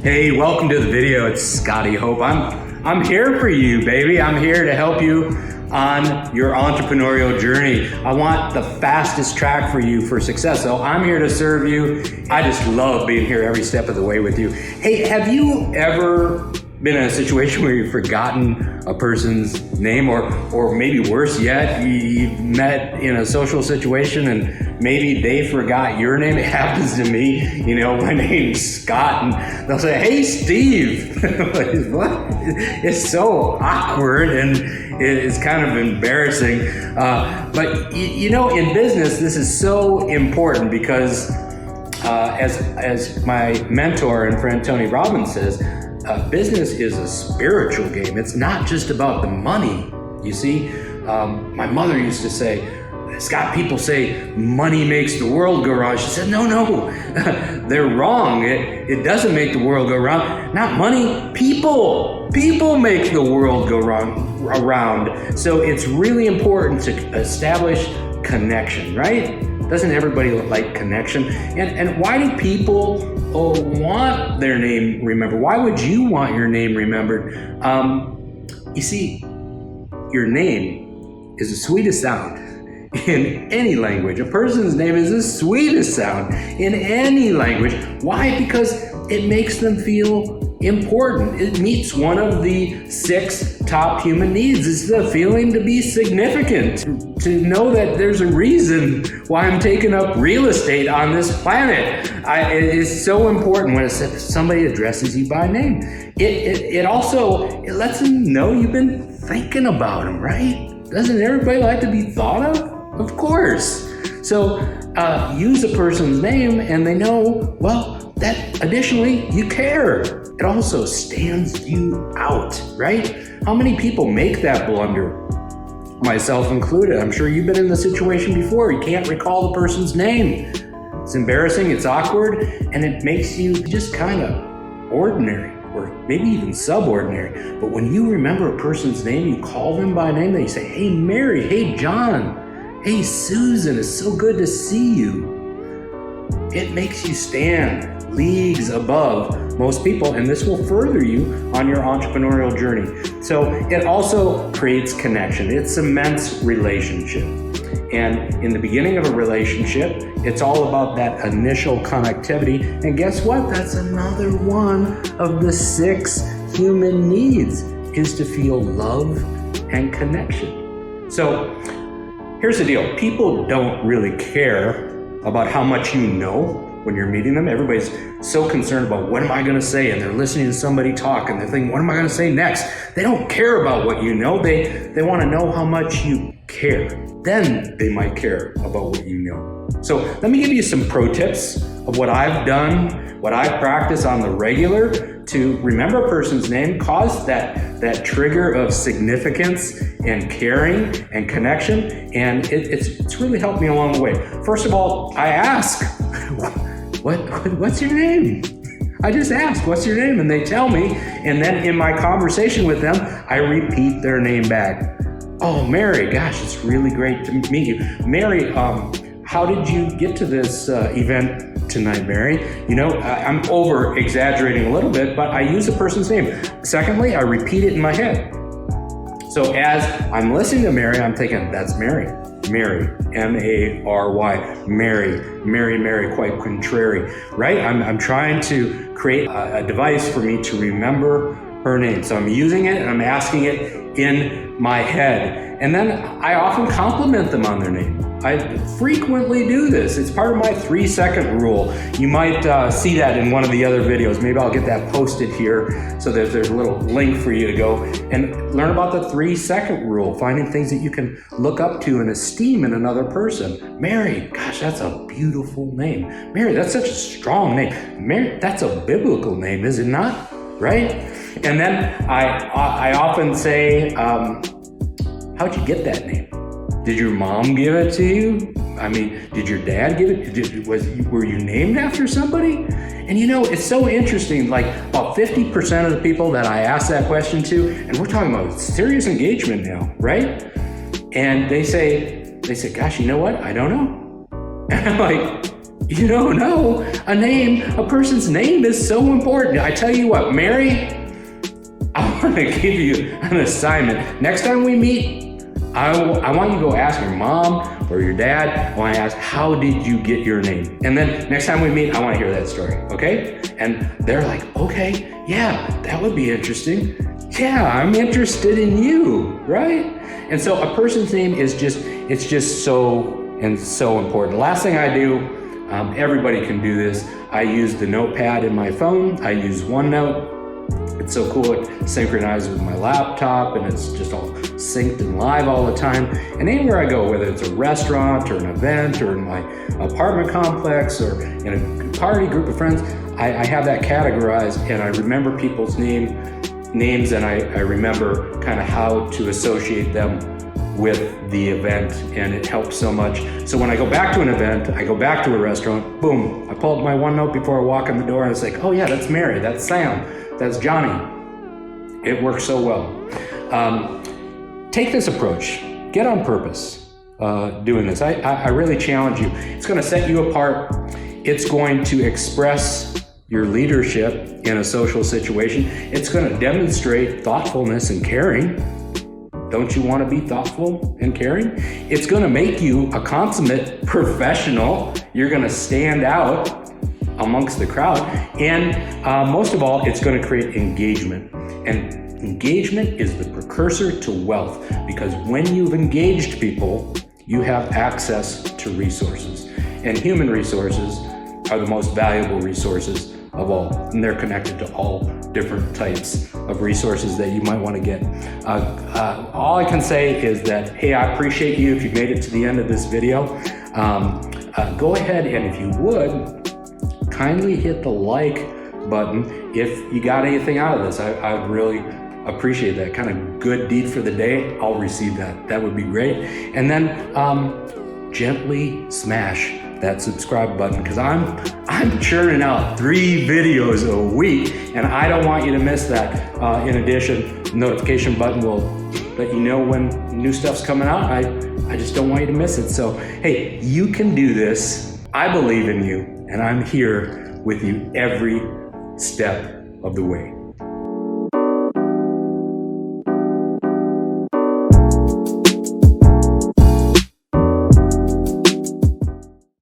Hey, welcome to the video. It's Scotty Hope. I'm here for you, baby. I'm here to help you on your entrepreneurial journey. I want the fastest track for you for success. So I'm here to serve you. I just love being here every step of the way with you. Hey, have you ever been in a situation where you've forgotten a person's name, or maybe worse yet, you met in a social situation and maybe they forgot your name? It happens to me. You know, my name's Scott and they'll say, "Hey, Steve." What? It's so awkward and it's kind of embarrassing. But you know, in business, this is so important because as my mentor and friend Tony Robbins says, business is a spiritual game. It's not just about the money. You see, my mother used to say, "Scott, people say money makes the world go round." She said, no, they're wrong. It doesn't make the world go round. Not money, people. People make the world go around. So it's really important to establish connection, right? Doesn't everybody like connection? And why do people want their name remembered? Why would you want your name remembered? You see, your name is the sweetest sound in any language. A person's name is the sweetest sound in any language. Why? Because it makes them feel important. It meets one of the 6 top human needs. It's the feeling to be significant, to know that there's a reason why I'm taking up real estate on this planet. It is so important when somebody addresses you by name. It also lets them know you've been thinking about them, right? Doesn't everybody like to be thought of? Of course. So use a person's name and they know, well, that additionally you care. It also stands you out, right? How many people make that blunder? Myself included. I'm sure you've been in the situation before. You can't recall the person's name. It's embarrassing, it's awkward, and it makes you just kind of ordinary, or maybe even subordinary. But when you remember a person's name, you call them by name, then you say, "Hey, Mary, hey, John, hey, Susan, it's so good to see you." It makes you stand leagues above most people, and this will further you on your entrepreneurial journey. So it also creates connection. It cements relationship. And in the beginning of a relationship, it's all about that initial connectivity. And guess what? That's another one of the 6 human needs, is to feel love and connection. So here's the deal. People don't really care about how much you know when you're meeting them. Everybody's so concerned about what am I going to say, and they're listening to somebody talk and they're thinking, what am I going to say next? They don't care about what you know. They want to know how much you care. Then they might care about what you know. So let me give you some pro tips of what I've done, what I practice on the regular to remember a person's name, cause that trigger of significance and caring and connection. And it's really helped me along the way. First of all, I ask, what's your name? I just ask, what's your name? And they tell me. And then in my conversation with them, I repeat their name back. "Oh, Mary, gosh, it's really great to meet you. Mary, how did you get to this event tonight, Mary?" You know, I'm over exaggerating a little bit, but I use a person's name. Secondly, I repeat it in my head. So as I'm listening to Mary, I'm thinking, that's Mary. Mary, M-A-R-Y, Mary, quite contrary, right? I'm trying to create a device for me to remember her name. So I'm using it and I'm asking it in my head. And then I often compliment them on their name. I frequently do this. It's part of my 3-second rule. You might see that in one of the other videos. Maybe I'll get that posted here so that there's a little link for you to go and learn about the 3-second rule, finding things that you can look up to and esteem in another person. Mary, gosh, that's a beautiful name. Mary, that's such a strong name. Mary, that's a biblical name, is it not? Right? And then I often say, how'd you get that name? Did your mom give it to you? I mean, did your dad give it? Were you named after somebody? And you know, it's so interesting, like about 50% of the people that I ask that question to, and we're talking about serious engagement now, right? And they say, gosh, you know what? I don't know. And I'm like, You don't know a person's name is so important. I tell you what, Mary, I want to give you an assignment. Next time we meet, I want you to go ask your mom or your dad. I want to ask, how did you get your name? And then next time we meet, I want to hear that story, okay? And they're like, okay, yeah, that would be interesting. Yeah, I'm interested in you, right? And so a person's name is just so important. Last thing I do, everybody can do this. I use the notepad in my phone. I use OneNote. It's so cool. It synchronizes with my laptop and it's just all synced and live all the time. And anywhere I go, whether it's a restaurant or an event or in my apartment complex or in a party group of friends, I have that categorized and I remember people's names and I remember kind of how to associate them with the event, and it helps so much. So when I go back to an event, I go back to a restaurant, boom, I pull up my OneNote before I walk in the door and it's like, oh yeah, that's Mary, that's Sam, that's Johnny. It works so well. Take this approach. Get on purpose doing this. I really challenge you. It's going to set you apart. It's going to express your leadership in a social situation. It's going to demonstrate thoughtfulness and caring. Don't you want to be thoughtful and caring? It's going to make you a consummate professional. You're going to stand out amongst the crowd. And most of all, it's going to create engagement. And engagement is the precursor to wealth, because when you've engaged people, you have access to resources. And human resources are the most valuable resources of all, and they're connected to all different types of resources that you might want to get. All I can say is that, hey, I appreciate you if you made it to the end of this video. Go ahead and if you would, kindly hit the like button if you got anything out of this. I really appreciate that. Kind of good deed for the day, I'll receive that. That would be great. And then gently smash that subscribe button, because I'm churning out 3 videos a week and I don't want you to miss that. In addition, the notification button will let you know when new stuff's coming out. I just don't want you to miss it. So hey, you can do this. I believe in you and I'm here with you every step of the way.